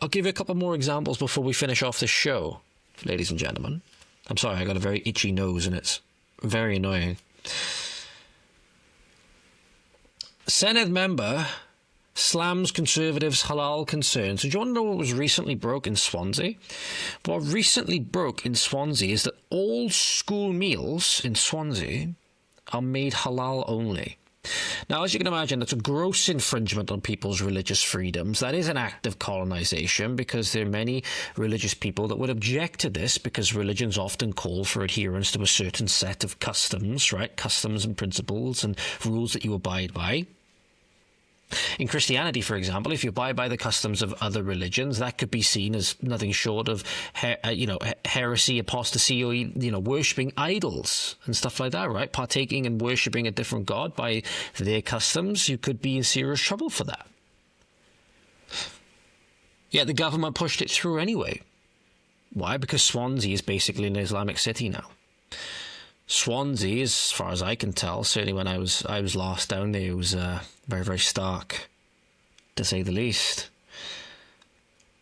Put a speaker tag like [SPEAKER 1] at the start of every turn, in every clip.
[SPEAKER 1] I'll give you a couple more examples before we finish off this show, ladies and gentlemen. I'm sorry, I got a very itchy nose and it's very annoying. Senedd member slams Conservatives' halal concerns. So do you want to know what was recently broke in Swansea? What recently broke in Swansea is that all school meals in Swansea are made halal only. Now, as you can imagine, that's a gross infringement on people's religious freedoms. That is an act of colonization, because there are many religious people that would object to this, because religions often call for adherence to a certain set of customs, right? Customs and principles and rules that you abide by. In Christianity, for example, if you abide by the customs of other religions, that could be seen as nothing short of, heresy, apostasy, or, worshipping idols and stuff like that, right? Partaking and worshipping a different god by their customs, you could be in serious trouble for that. Yet the government pushed it through anyway. Why? Because Swansea is basically an Islamic city now. Swansea, as far as I can tell, certainly when I was last down there, it was very, very stark, to say the least.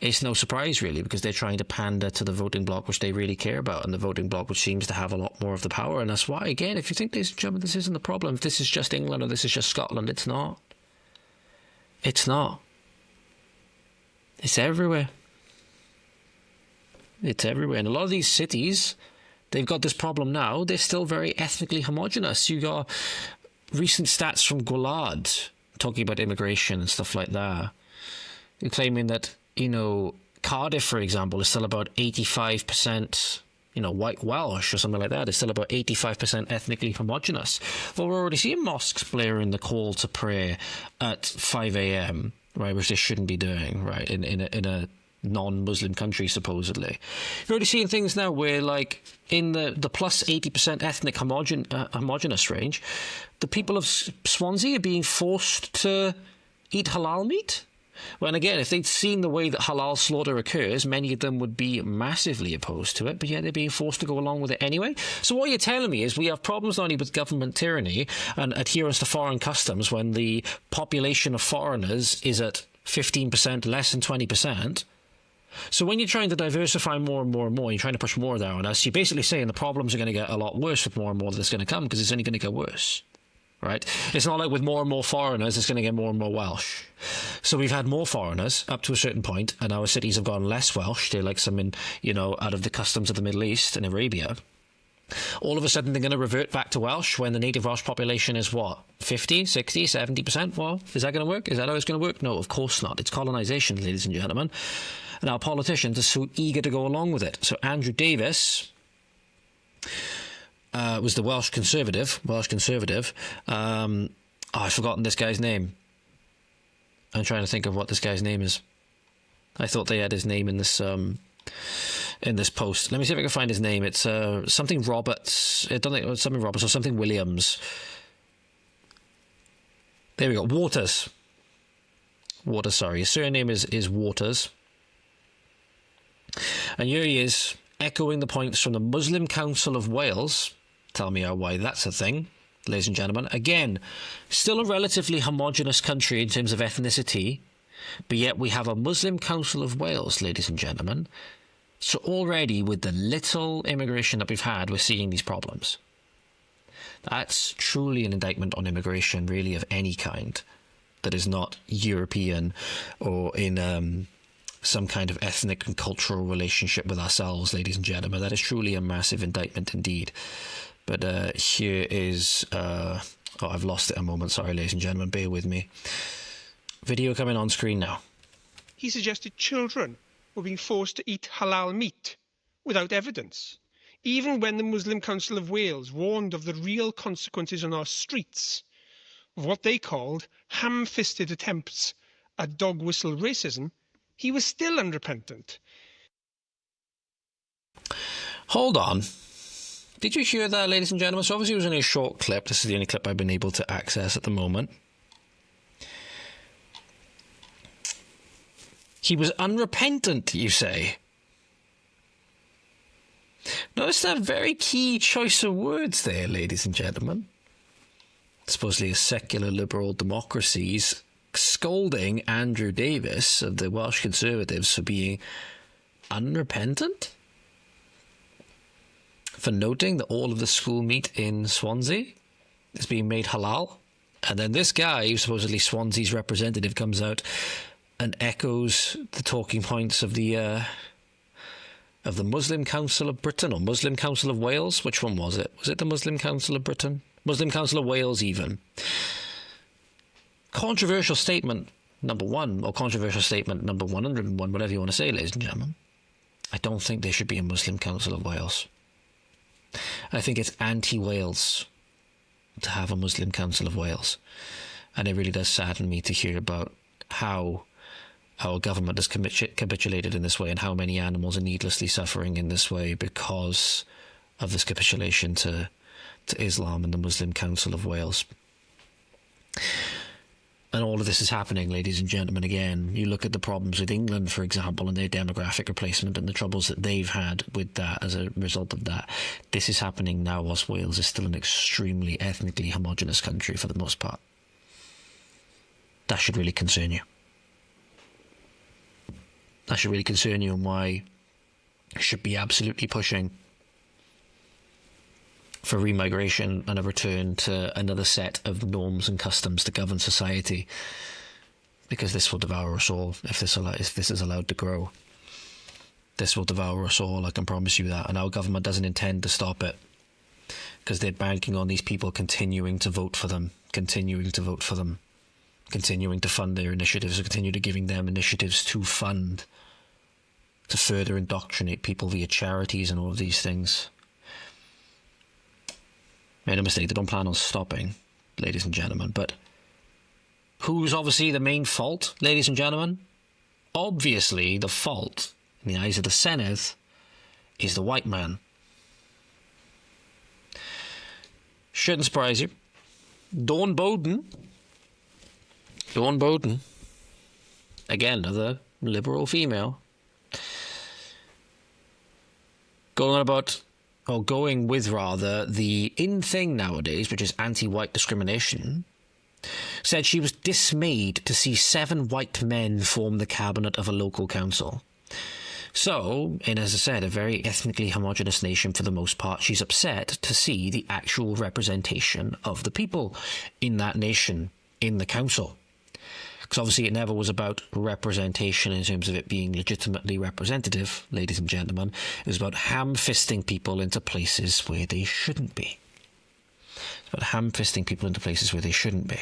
[SPEAKER 1] It's no surprise, really, because they're trying to pander to the voting bloc, which they really care about, and the voting bloc, which seems to have a lot more of the power. And that's why, again, if you think, ladies and gentlemen, this isn't the problem, if this is just England or this is just Scotland, it's not. It's not. It's everywhere. It's everywhere. And a lot of these cities, they've got this problem now. They're still very ethnically homogenous. You got recent stats from Gwlad talking about immigration and stuff like that. They're claiming that, Cardiff, for example, is still about 85%, white Welsh or something like that. It's still about 85% ethnically homogenous. Well, we're already seeing mosques blaring the call to prayer at 5 a.m., right, which they shouldn't be doing, right, in a non-Muslim country, supposedly. You're already seeing things now where, like, in the plus 80% ethnic homogenous range, the people of Swansea are being forced to eat halal meat. Well, and again, if they'd seen the way that halal slaughter occurs, many of them would be massively opposed to it, but yet they're being forced to go along with it anyway. So what you're telling me is we have problems not only with government tyranny and adherence to foreign customs when the population of foreigners is at 15%, less than 20%. So when you're trying to diversify more and more and more, you're trying to push more there on us, you're basically saying the problems are going to get a lot worse with more and more that's going to come, because it's only going to get worse, right? It's not like with more and more foreigners, it's going to get more and more Welsh. So we've had more foreigners up to a certain point, and our cities have gone less Welsh. They're like some out of the customs of the Middle East and Arabia. All of a sudden, they're going to revert back to Welsh when the native Welsh population is what? 50, 60, 70%? Well, is that going to work? Is that how it's going to work? No, of course not. It's colonisation, ladies and gentlemen. And our politicians are so eager to go along with it. So Andrew Davis was the Welsh Conservative. I've forgotten this guy's name. I'm trying to think of what this guy's name is. I thought they had his name in this post. Let me see if I can find his name. It's something Roberts. I don't think it was something Roberts or something Williams. There we go. Waters, sorry. His surname is Waters. And here he is, echoing the points from the Muslim Council of Wales. Tell me why that's a thing, ladies and gentlemen. Again, still a relatively homogenous country in terms of ethnicity, but yet we have a Muslim Council of Wales, ladies and gentlemen. So already, with the little immigration that we've had, we're seeing these problems. That's truly an indictment on immigration, really, of any kind, that is not European or in some kind of ethnic and cultural relationship with ourselves, ladies and gentlemen. That is truly a massive indictment indeed. But here is... I've lost it a moment. Sorry, ladies and gentlemen. Bear with me. Video coming on screen now.
[SPEAKER 2] He suggested children were being forced to eat halal meat without evidence, even when the Muslim Council of Wales warned of the real consequences on our streets of what they called ham-fisted attempts at dog-whistle racism. He was still unrepentant.
[SPEAKER 1] Hold on. Did you hear that, ladies and gentlemen? So obviously it was only a short clip. This is the only clip I've been able to access at the moment. He was unrepentant, you say? Notice that very key choice of words there, ladies and gentlemen. Supposedly a secular liberal democracies scolding Andrew Davis of the Welsh Conservatives for being unrepentant, for noting that all of the school meat in Swansea is being made halal. And then this guy, who's supposedly Swansea's representative, comes out and echoes the talking points of the Muslim Council of Britain, or Muslim Council of Wales. Which one was it? Was it the Muslim Council of Britain? Muslim Council of Wales, even. Controversial statement number one, or controversial statement number 101, whatever you want to say, ladies and gentlemen. I don't think there should be a Muslim Council of Wales. I think it's anti-Wales to have a Muslim Council of Wales. And it really does sadden me to hear about how our government has capitulated in this way, and how many animals are needlessly suffering in this way because of this capitulation to Islam and the Muslim Council of Wales. And all of this is happening, ladies and gentlemen, again. You look at the problems with England, for example, and their demographic replacement and the troubles that they've had with that as a result of that. This is happening now whilst Wales is still an extremely ethnically homogenous country for the most part. That should really concern you. That should really concern you, and why you should be absolutely pushing for remigration and a return to another set of norms and customs to govern society, because this will devour us all if this is allowed to grow. This will devour us all, I can promise you that, and our government doesn't intend to stop it, because they're banking on these people continuing to vote for them, continuing to fund their initiatives, or continue to giving them initiatives to fund, to further indoctrinate people via charities and all of these things. Made no mistake, they don't plan on stopping, ladies and gentlemen. But who's obviously the main fault, ladies and gentlemen? Obviously, the fault, in the eyes of the Senedd, is the white man. Shouldn't surprise you. Dawn Bowden, again, another liberal female, going with the in thing nowadays, which is anti-white discrimination, said she was dismayed to see 7 white men form the cabinet of a local council. So, in, as I said, a very ethnically homogenous nation for the most part, she's upset to see the actual representation of the people in that nation in the council. Because obviously it never was about representation in terms of it being legitimately representative, ladies and gentlemen. It was about ham-fisting people into places where they shouldn't be. It's about ham-fisting people into places where they shouldn't be.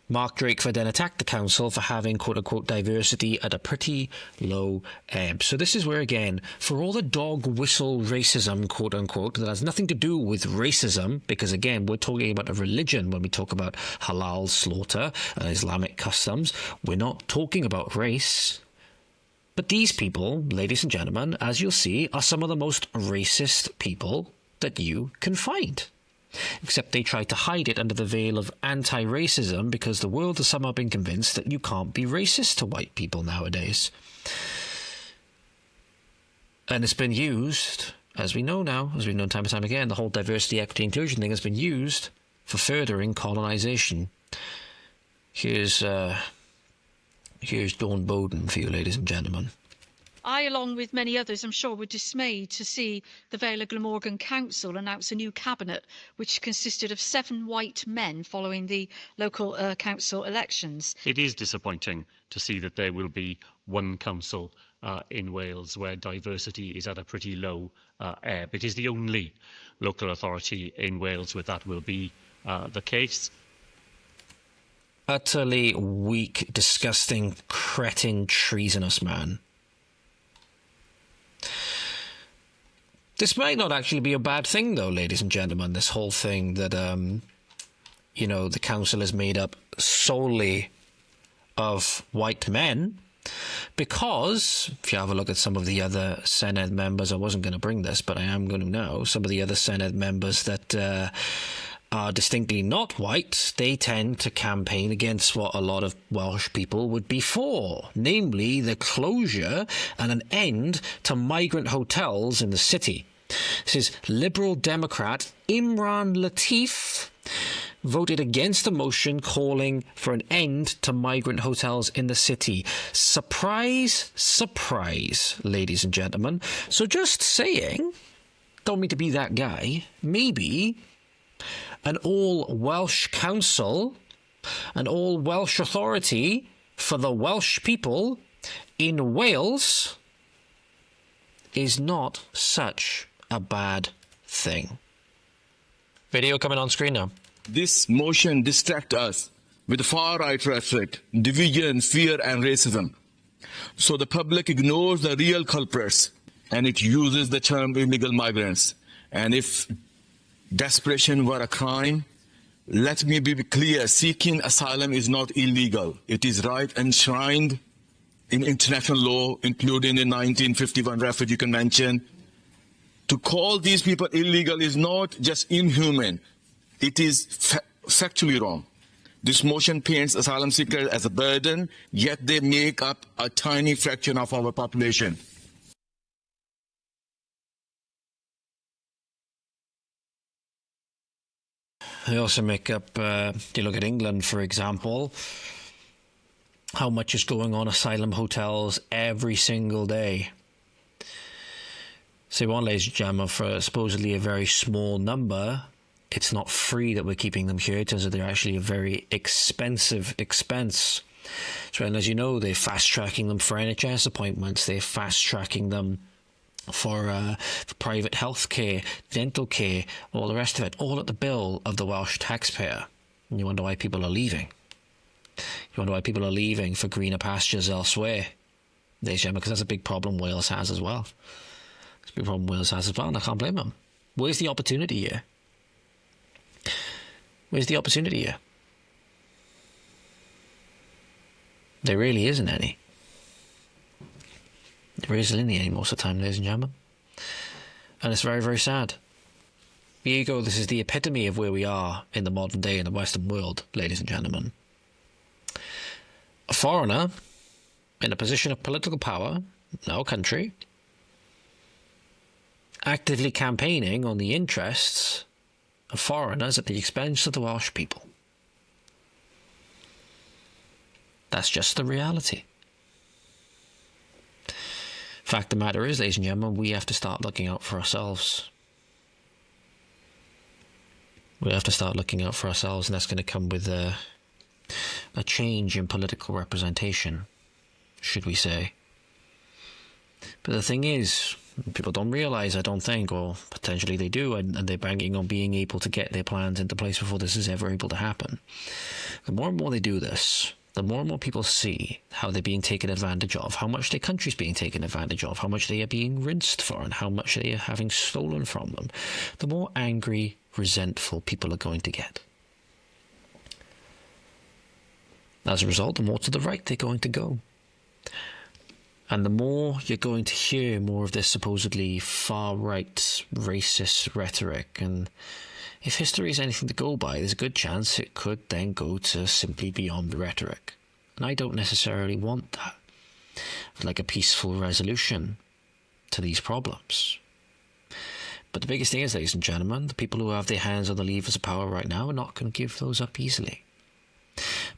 [SPEAKER 1] Mark Drakeford then attacked the council for having, quote-unquote, diversity at a pretty low ebb. So this is where, again, for all the dog whistle racism, quote-unquote, that has nothing to do with racism, because, again, we're talking about a religion when we talk about halal slaughter and Islamic customs. We're not talking about race. But these people, ladies and gentlemen, as you'll see, are some of the most racist people that you can find. Except they try to hide it under the veil of anti-racism, because the world has somehow been convinced that you can't be racist to white people nowadays. And it's been used, as we know now, as we've known time and time again, the whole diversity, equity, inclusion thing has been used for furthering colonisation. Here's Dawn Bowden for you, ladies and gentlemen.
[SPEAKER 3] I, along with many others, I'm sure, were dismayed to see the Vale of Glamorgan Council announce a new cabinet which consisted of 7 white men following the local council elections.
[SPEAKER 4] It is disappointing to see that there will be one council in Wales where diversity is at a pretty low ebb. It is the only local authority in Wales where that will be the case.
[SPEAKER 1] Utterly weak, disgusting, cretin, treasonous man. This might not actually be a bad thing, though, ladies and gentlemen, this whole thing that, the council is made up solely of white men, because if you have a look at some of the other Senedd members, I wasn't going to bring this, but I am going to now, some of the other Senedd members that are distinctly not white, they tend to campaign against what a lot of Welsh people would be for, namely the closure and an end to migrant hotels in the city. This is Liberal Democrat Imran Latif, voted against a motion calling for an end to migrant hotels in the city. Surprise, surprise, ladies and gentlemen. So just saying, don't mean to be that guy, maybe an all-Welsh council, an all-Welsh authority for the Welsh people in Wales is not such a bad thing. Video coming on screen now.
[SPEAKER 5] This motion distracts us with far-right rhetoric, division, fear, and racism. So the public ignores the real culprits, and it uses the term illegal migrants. And if desperation were a crime, let me be clear, seeking asylum is not illegal. It is right enshrined in international law, including the 1951 Refugee Convention. To call these people illegal is not just inhuman, it is factually wrong. This motion paints asylum seekers as a burden, yet they make up a tiny fraction of our population.
[SPEAKER 1] They also make up, you look at England, for example, how much is going on asylum hotels every single day. Say one, ladies and gentlemen, for supposedly a very small number, it's not free that we're keeping them here. It turns out they're actually a very expensive expense. So, and as you know, they're fast-tracking them for NHS appointments. They're fast-tracking them for private health care, dental care, all the rest of it, all at the bill of the Welsh taxpayer. And you wonder why people are leaving. You wonder why people are leaving for greener pastures elsewhere, ladies and gentlemen, because that's a big problem Wales has as well. It's a big problem Wales has as well, and I can't blame them. Where's the opportunity here? Where's the opportunity here? There really isn't any. There isn't any most of the time, ladies and gentlemen. And it's very, very sad. Here you go, this is the epitome of where we are in the modern day in the Western world, ladies and gentlemen. A foreigner in a position of political power in our country, actively campaigning on the interests of foreigners at the expense of the Welsh people. That's just the reality. Fact of the matter is, ladies and gentlemen, we have to start looking out for ourselves. We have to start looking out for ourselves, and that's going to come with a change in political representation, should we say. But the thing is, people don't realise, I don't think, or potentially they do, and they're banking on being able to get their plans into place before this is ever able to happen. The more and more they do this, the more and more people see how they're being taken advantage of, how much their country's being taken advantage of, how much they are being rinsed for, and how much they are having stolen from them, the more angry, resentful people are going to get. As a result, the more to the right they're going to go. And the more you're going to hear more of this supposedly far-right racist rhetoric. And if history is anything to go by, there's a good chance it could then go to simply beyond the rhetoric. And I don't necessarily want that. I'd like a peaceful resolution to these problems. But the biggest thing is, ladies and gentlemen, the people who have their hands on the levers of power right now are not going to give those up easily.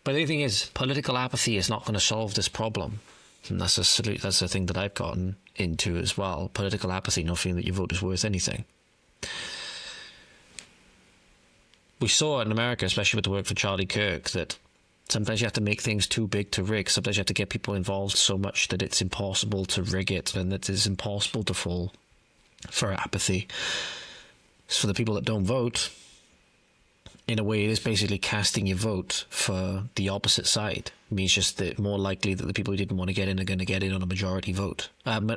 [SPEAKER 1] But the thing is, political apathy is not going to solve this problem. And that's a thing that I've gotten into as well. Political apathy, not feeling that your vote is worth anything. We saw in America, especially with the work for Charlie Kirk, that sometimes you have to make things too big to rig. Sometimes you have to get people involved so much that it's impossible to rig it, and that it's impossible to fall for apathy. So for the people that don't vote, in a way, it is basically casting your vote for the opposite side. It means just that more likely that the people who didn't want to get in are going to get in on a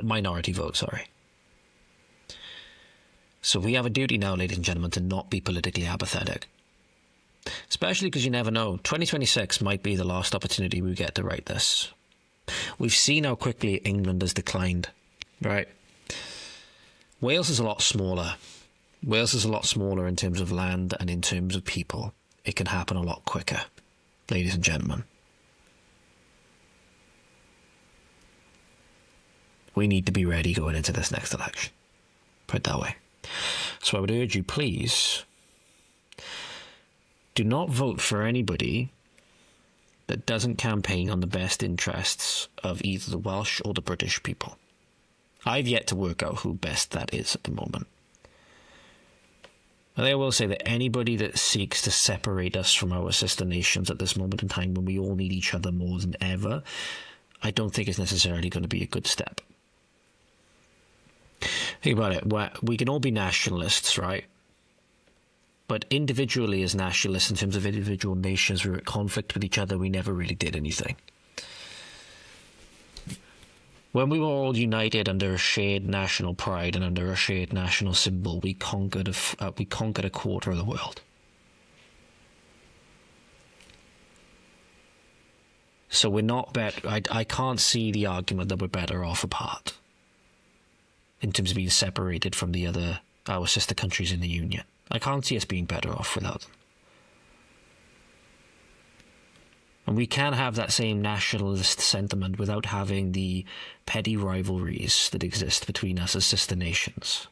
[SPEAKER 1] minority vote, sorry. So we have a duty now, ladies and gentlemen, to not be politically apathetic. Especially because you never know. 2026 might be the last opportunity we get to right this. We've seen how quickly England has declined, right? Wales is a lot smaller. Wales is a lot smaller in terms of land and in terms of people. It can happen a lot quicker, ladies and gentlemen. We need to be ready going into this next election. Put it that way. So I would urge you, please, do not vote for anybody that doesn't campaign on the best interests of either the Welsh or the British people. I've yet to work out who best that is at the moment. And I will say that anybody that seeks to separate us from our sister nations at this moment in time when we all need each other more than ever, I don't think is necessarily going to be a good step. Think about it. We can all be nationalists, right? But individually as nationalists, in terms of individual nations, we were at conflict with each other. We never really did anything. When we were all united under a shared national pride and under a shared national symbol, we conquered a quarter of the world. So we're not better. I can't see the argument that we're better off apart in terms of being separated from our sister countries in the Union. I can't see us being better off without them. And we can have that same nationalist sentiment without having the petty rivalries that exist between us as sister nations.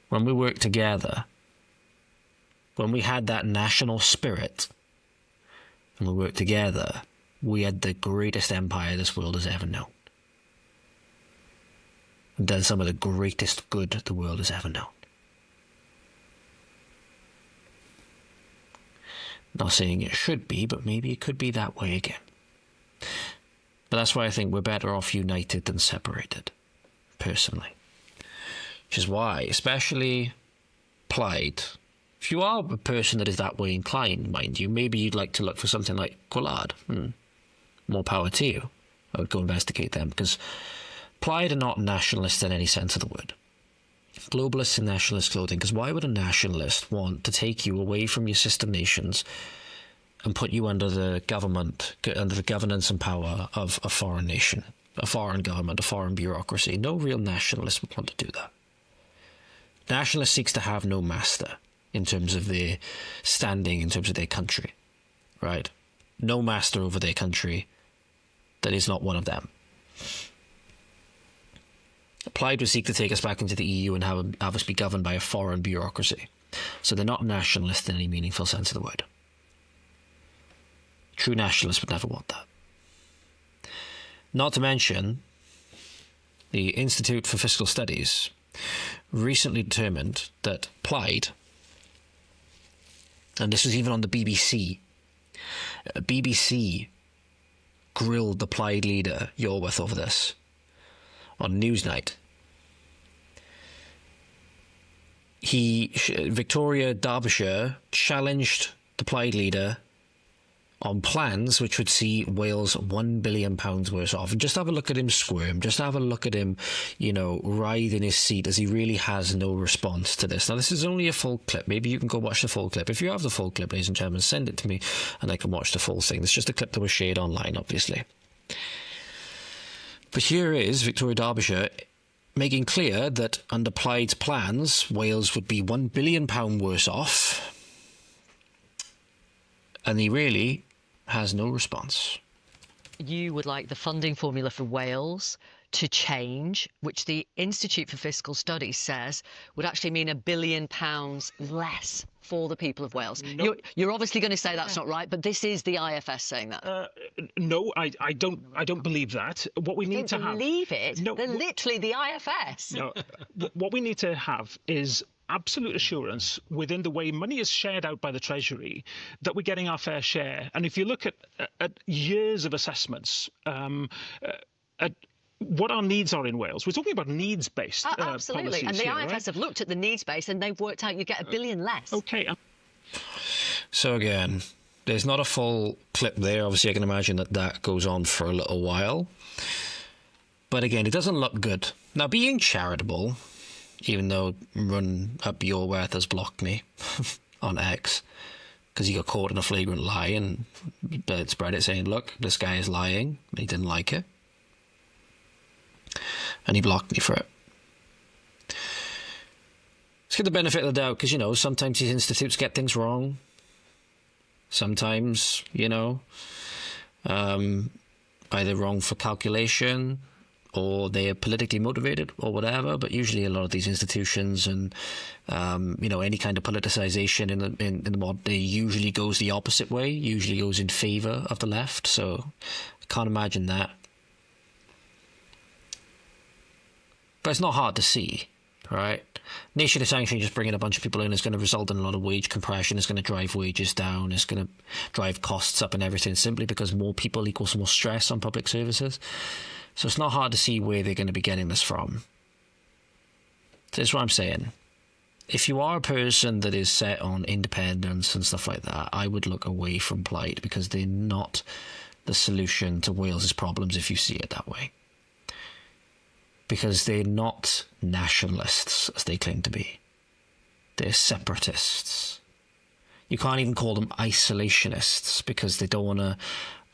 [SPEAKER 1] When we work together, when we had that national spirit, and we worked together, we had the greatest empire this world has ever known. And done some of the greatest good the world has ever known. Not saying it should be, but maybe it could be that way again. But that's why I think we're better off united than separated, personally. Which is why, especially Plaid, if you are a person that is that way inclined, mind you, maybe you'd like to look for something like Gwlad. More power to you. I would go investigate them, because Plaid are not nationalists in any sense of the word. Globalists in nationalist clothing, because why would a nationalist want to take you away from your sister nations and put you under the governance and power of a foreign nation, a foreign government, a foreign bureaucracy? No real nationalist would want to do that. Nationalist seeks to have no master in terms of their standing, in terms of their country, right? No master over their country that is not one of them. Plaid would seek to take us back into the EU and have us be governed by a foreign bureaucracy. So they're not nationalist in any meaningful sense of the word. True nationalists would never want that. Not to mention, the Institute for Fiscal Studies recently determined that Plaid, and this was even on the BBC, BBC grilled the Plaid leader, Yorworth, over this on Newsnight. Victoria Derbyshire challenged the Plaid leader on plans which would see Wales £1 billion worse off. And just have a look at him squirm. Just have a look at him, writhe in his seat as he really has no response to this. Now, this is only a full clip. Maybe you can go watch the full clip. If you have the full clip, ladies and gentlemen, send it to me and I can watch the full thing. It's just a clip that was shared online, obviously. But here is Victoria Derbyshire making clear that under Plaid's plans, Wales would be £1 billion worse off. And he really has no response.
[SPEAKER 6] You would like the funding formula for Wales to change, which the Institute for Fiscal Studies says would actually mean £1 billion less for the people of Wales.
[SPEAKER 7] No.
[SPEAKER 6] You're obviously going to say that's not right, but this is the IFS saying that.
[SPEAKER 7] No, I don't believe that. What we need to have...
[SPEAKER 6] believe it?
[SPEAKER 7] No,
[SPEAKER 6] They're literally the IFS.
[SPEAKER 7] No, what we need to have is absolute assurance within the way money is shared out by the Treasury that we're getting our fair share. And if you look at years of assessments, at what our needs are in Wales, we're talking about needs-based
[SPEAKER 6] absolutely.
[SPEAKER 7] policies
[SPEAKER 6] And the
[SPEAKER 7] here,
[SPEAKER 6] IFS
[SPEAKER 7] right?
[SPEAKER 6] have looked at the needs base and they've worked out you get £1 billion less.
[SPEAKER 7] Okay.
[SPEAKER 1] So again, there's not a full clip there. Obviously, I can imagine that goes on for a little while. But again, it doesn't look good. Now, being charitable, even though Run Up Yorworth has blocked me on X because he got caught in a flagrant lie and spread it saying, look, this guy is lying. He didn't like it. And he blocked me for it. Let's get the benefit of the doubt because, sometimes these institutes get things wrong. Sometimes, either wrong for calculation or they're politically motivated or whatever. But usually a lot of these institutions and, any kind of politicization in the modern day usually goes the opposite way, usually goes in favor of the left. So I can't imagine that. But it's not hard to see, right? Nation of sanctuary, just bringing a bunch of people in, is going to result in a lot of wage compression. It's going to drive wages down. It's going to drive costs up and everything, simply because more people equals more stress on public services. So it's not hard to see where they're going to be getting this from. So that's what I'm saying. If you are a person that is set on independence and stuff like that, I would look away from Plaid, because they're not the solution to Wales's problems if you see it that way. Because they're not nationalists, as they claim to be. They're separatists. You can't even call them isolationists, because they don't want to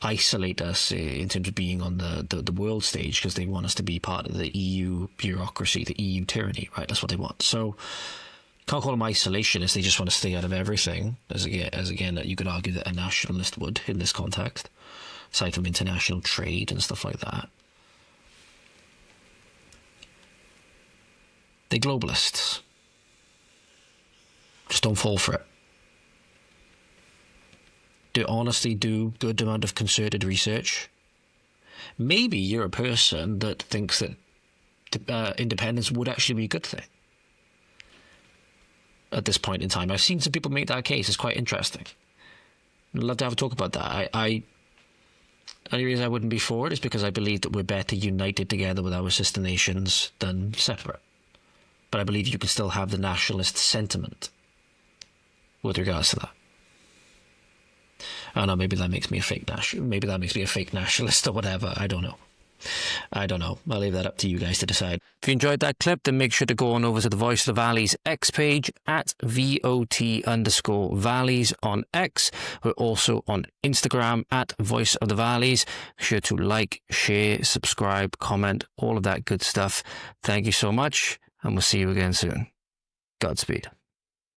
[SPEAKER 1] isolate us in terms of being on the world stage, because they want us to be part of the EU bureaucracy, the EU tyranny, right? That's what they want. So you can't call them isolationists. They just want to stay out of everything, as again you could argue that a nationalist would in this context, aside from international trade and stuff like that. They're globalists. Just don't fall for it. Do honestly do good amount of concerted research. Maybe you're a person that thinks that independence would actually be a good thing at this point in time. I've seen some people make that case. It's quite interesting. I'd love to have a talk about that. The only reason I wouldn't be for it is because I believe that we're better united together with our sister nations than separate. But I believe you can still have the nationalist sentiment with regards to that. I don't know, maybe that makes me a fake nationalist or whatever. I don't know. I'll leave that up to you guys to decide. If you enjoyed that clip, then make sure to go on over to the Voice of the Valleys X page at VOT_Valleys on X. We're also on Instagram at Voice of the Valleys. Make sure to like, share, subscribe, comment, all of that good stuff. Thank you so much, and we'll see you again soon. Godspeed.